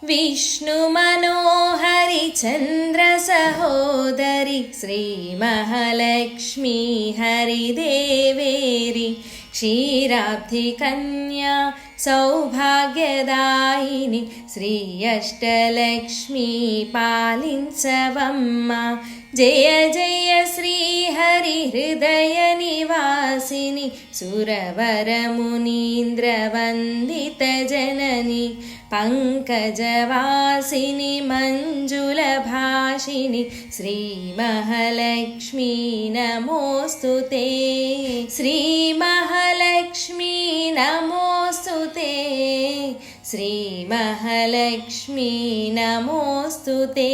विष्णुमनोहरि चन्द्रसहोदरि श्रीमहालक्ष्मी हरिदेवेरि क्षीराब्धिकन्या सौभाग्यदायिनि श्री अष्टलक्ष्मी पालिंचवम्मा जय जय श्रीहरि हृदय निवासिनि सुरवरमुनीन्द्रवन्दित जननि पंकजवासिनि मंजुलभाषिनि श्रीमहालक्ष्मी नमोस्तुते श्रीमहालक्ष्मी नमोस्तुते श्रीमहालक्ष्मी नमोस्तुते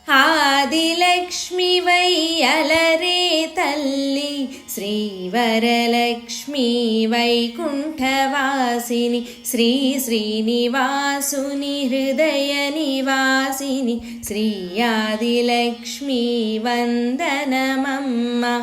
आदिलक्ष्मी वै अलरे तल्ली श्रीवरलक्ष्मी वैकुण्ठवासिनि श्री श्रीनिवासुनि हृदय निवासिनि श्री आदिलक्ष्मी वन्दनमम्मा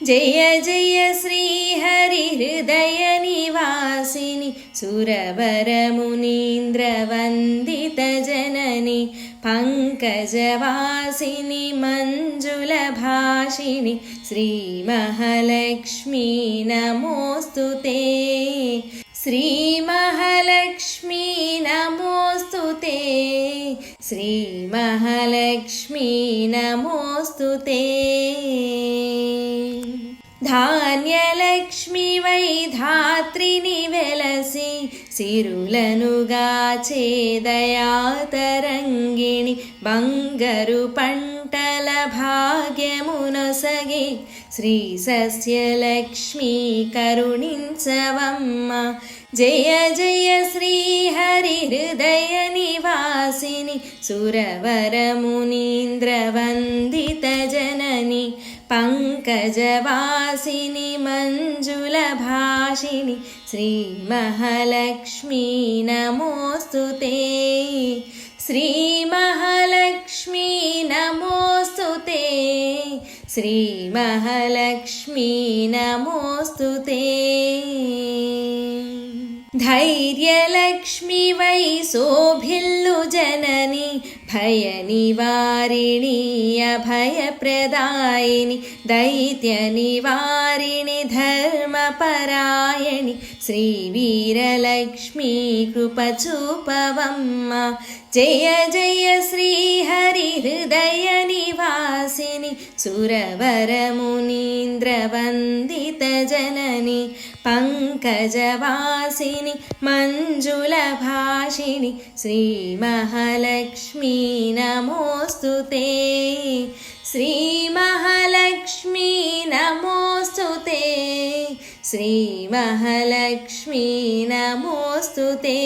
जय जय श्रीहरि हृदय निवासिनि सुरवरमुनीन्द्रवन्दित जननि पंकजवासिनि मंजुलभाषिनि श्रीमहालक्ष्मी नमोस्तुते श्रीमहालक्ष्मी नमोस्तुते श्रीमहालक्ष्मी नमोस्तुते धान्यलक्ष्मी वै धात्रिनि वेलसि सिरुलनुगाचे दयातरङ्गिणि बंगरु पंटल भाग्यमुनसगे श्री सस्यलक्ष्मी करुणिंचवम्मा जय जय श्रीहरि हृदय निवासिनि सुरवरमुनीन्द्रवन्दित जननि पंकजवासिनि मंजुलभाषिनि श्रीमहालक्ष्मी नमोस्तुते श्रीमहालक्ष्मी नमोस्तुते श्रीमहालक्ष्मी नमोस्तुते धैर्यलक्ष्मी वै शोभिल्लु जननी भयनिवारिणी अभयप्रदायिनि दैत्यनिवारिणि धर्मपरायणि श्रीवीरलक्ष्मी कृपचूपवम्मा जय जय श्रीहरि हृदय निवासिनि सुरवरमुनीन्द्रवन्दित जननि पंकजवासिनि मंजुलभाषिनि श्रीमहालक्ष्मी नमोस्तुते श्रीमहालक्ष्मी नमोस्तुते श्रीमहालक्ष्मी नमोस्तुते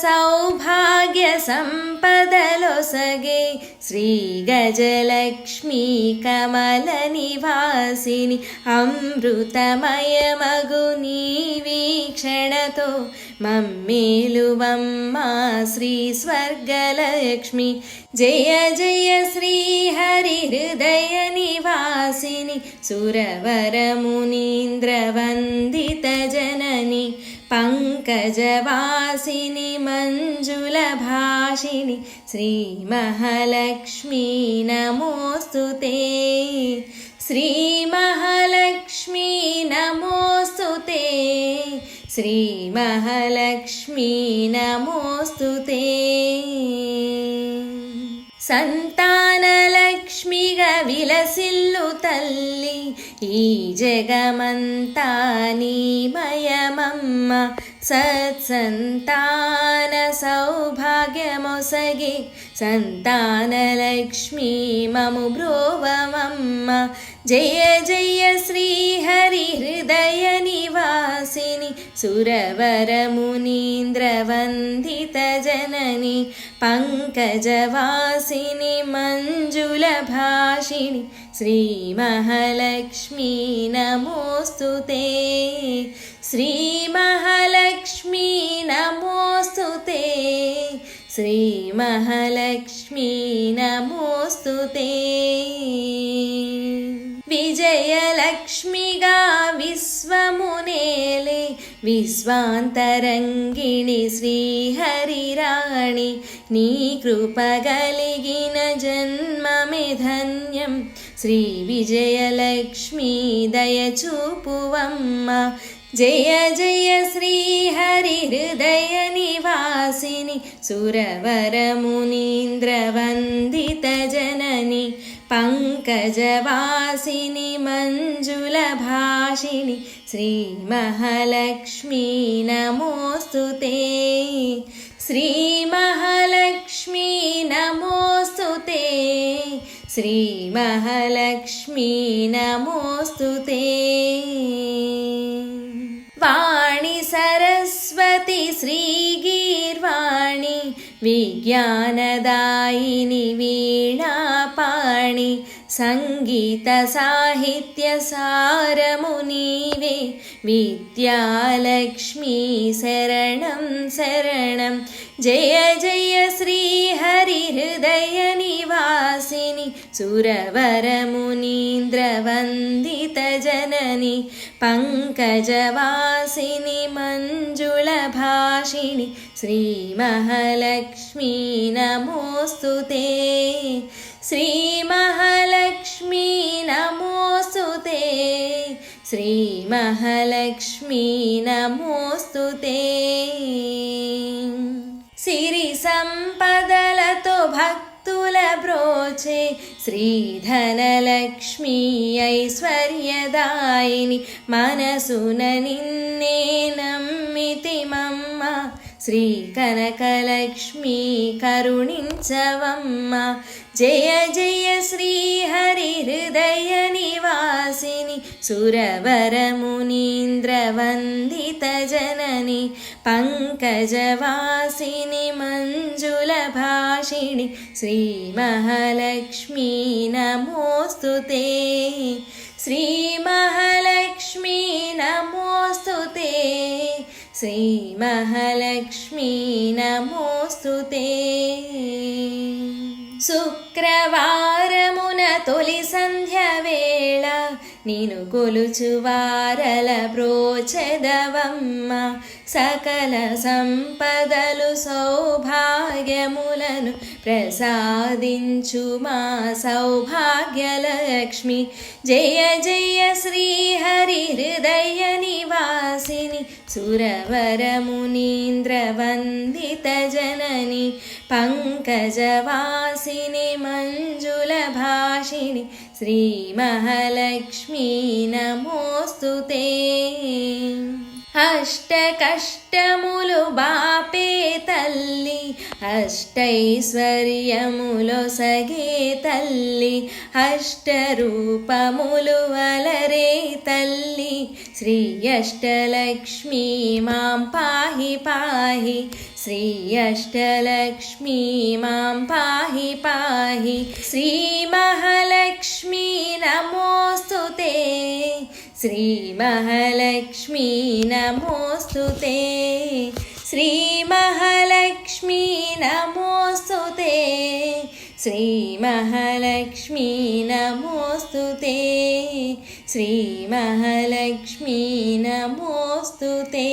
सर्वसौभाग्य संपदलोसगे श्री गजलक्ष्मी कमल निवासिनि अमृतमय मगुनी वीक्षणतो मम्मेलुवम्मा श्री स्वर्गलक्ष्मी जय जय श्री हरि हृदय निवासिनि सुरवरमुनीन्द्रवन्दित जननि पंकजवासिनि मंजुलभाषिनि श्रीमहालक्ष्मी नमोस्तुते श्रीमहालक्ष्मी नमोस्तुते श्रीमहालक्ष्मी नमोस्तुते संतानलक्ष्मीगा विलसिल्लु तल्ली ई जगमंता नीमयमम्मा सत्संतान सौभाग्यमोसगे संतानलक्ष्मी ममु ब्रोवमम्मा जय जय श्रीहरि हृदय निवासिनि सुरवरमुनीन्द्रवन्दित जननि पंकजवासिनि मंजुलभाषिनि श्रीमहालक्ष्मी नमोस्तुते श्रीमहालक्ष्मी नमोस्तुते श्रीमहालक्ष्मी नमोस्तुते विजयलक्ष्मीगा विश्वमुनेले విశ్వాంతరంగిణి శ్రీహరిరాణి నీ కృప కలిగిన జన్మమే ధన్యం శ్రీ విజయలక్ష్మీ దయచూపువమ్మ జయ జయ శ్రీహరి హృదయ నివాసిని సురవరమునీంద్రవందిత జనని పంకజవాసిని మంజుల భాషిణి శ్రీ మహాలక్ష్మీ నమోస్తుతే శ్రీ మహాలక్ష్మీ నమోస్తుతే శ్రీ మహాలక్ష్మీ నమోస్తుతే వాణి సరస్వతి శ్రీగీర్వాణి విజ్ఞానదాయిని వీణాపాణి సంగీత సాహిత్య సారము నీవే విద్యాలక్ష్మీ శరణం శరణం జయ జయ శ్రీహరి హృదయ నివాసిని సురవరమునీంద్రవందిత జనని పంకజవాసిని మంజుళ భాషిణి శ్రీ మహాలక్ష్మీ నమోస్తుతే శ్రీ మహాలక్ష్మీ నమోస్తుతే శ్రీ మహాలక్ష్మీ నమోస్తుతే సిరి సంపదలతో భక్తుల బ్రోచే శ్రీధనలక్ష్మీ ఐశ్వర్యదాయిని మనసున నిన్నే నమ్మితిమమ్మ శ్రీ కనకలక్ష్మీ కరుణించవమ్మ జయ జయ శ్రీహరి హృదయ నివాసిని సురవరమునీంద్రవందిత జనని పంకజవాసిని మంజుల భాషిణి శ్రీ మహాలక్ష్మీ నమోస్తుతే శ్రీ మహాలక్ష్మీ నమోస్తుతే శ్రీ మహాలక్ష్మీ నమోస్తుతే శుక్రవారమున తొలి సంధ్య వేళ నిను కొలుచు వారల బ్రోచెదవమ్మ సకల సంపదలు సౌభాగ్యములను ప్రసాదించు మా సౌభాగ్యలక్ష్మి జయ జయ శ్రీహరి హృదయ నివాసిని సురవరమునీంద్రవందిత జనని పంకజవాసిని మంజుల భాషిణి శ్రీ మహాలక్ష్మీ నమోస్తుతే అష్ట కష్టములు బాపే తల్లి అష్టైశ్వర్యములు సగే తల్లి అష్టరూపములు అలరే తల్లి శ్రీ అష్టలక్ష్మీ మాం పాహి పాహి శ్రీ అష్టలక్ష్మీ మాం పాహి పాహి శ్రీ మహాలక్ష్మీ నమోస్తుతే శ్రీ మహాలక్ష్మీ నమోస్తుతే శ్రీ మహాలక్ష్మీ నమోస్తుతే శ్రీ మహాలక్ష్మీ నమోస్తుతే శ్రీ మహాలక్ష్మీ నమోస్తుతే